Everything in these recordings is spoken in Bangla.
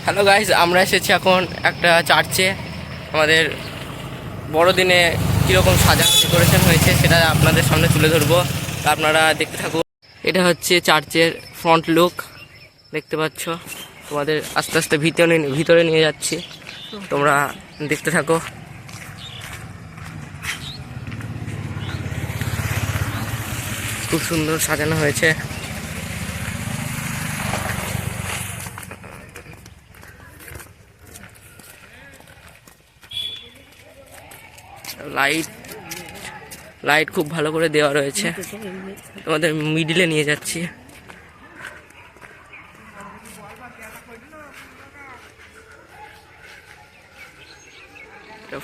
হ্যালো গাইস, আমরা এসেছি এখন একটা চার্চে। আমাদের বড়দিনে কীরকম সাজানো ডেকোরেশন হয়েছে সেটা আপনাদের সামনে তুলে ধরবো, আপনারা দেখতে থাকুন। এটা হচ্ছে চার্চের ফ্রন্ট লুক, দেখতে পাচ্ছ। তোমাদের আস্তে আস্তে ভিতরে নিয়ে যাচ্ছি, তোমরা দেখতে থাকো। খুব সুন্দর সাজানো হয়েছে। লাইট খুব ভালো করে দেওয়া রয়েছে। তোমাদের মিডিলে নিয়ে যাচ্ছি।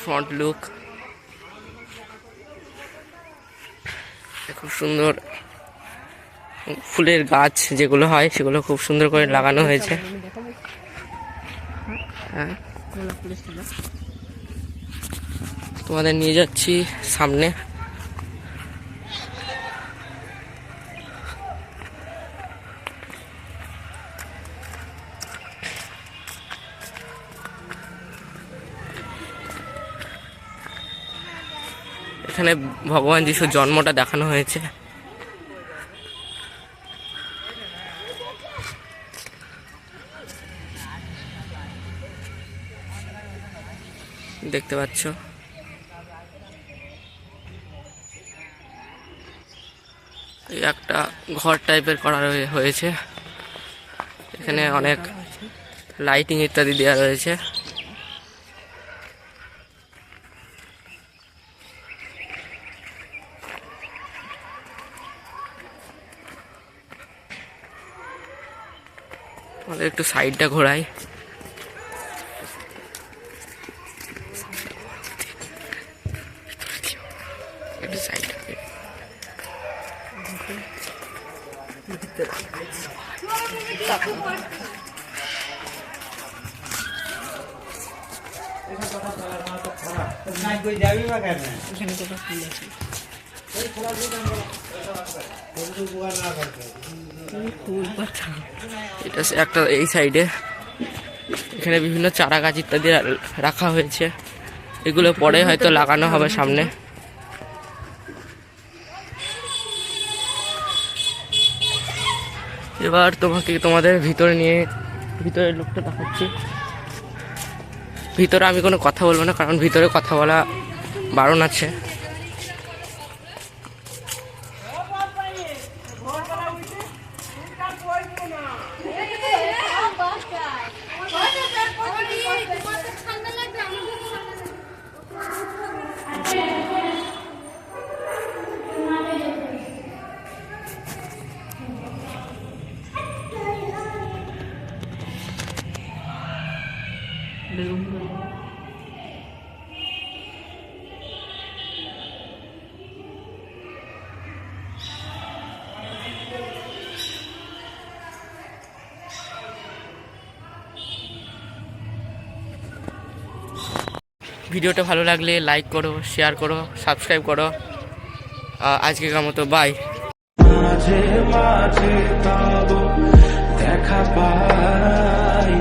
ফ্রন্ট লুক খুব সুন্দর। ফুলের গাছ যেগুলো হয় সেগুলো খুব সুন্দর করে লাগানো হয়েছে। তোমাদের নিয়ে যাচ্ছি সামনে। এখানে ভগবান যিশুর জন্মটা দেখানো হয়েছে। দেখতে পাচ্ছ, এই একটা ঘর টাইপের করা হয়েছে। এখানে অনেক লাইটিং ইত্যাদি দেওয়া রয়েছে। আমাদের একটু সাইডটা ঘোরাই। একটু সাইড এটা একটা এই সাইডে এখানে বিভিন্ন চারা গাছ ইত্যাদি রাখা হয়েছে। এগুলো পরে হয়তো লাগানো হবে সামনে। এবার তোমাদের ভিতরের লোকটা দেখাচ্ছি। ভিতরে আমি কোনো কথা বলবো না, কারণ ভিতরে কথা বলা বারণ আছে। ভিডিওটা ভালো লাগলে লাইক করো, শেয়ার করো, সাবস্ক্রাইব করো। আজকের মতো বাই। মাঝে মাঝে দেখা পাই।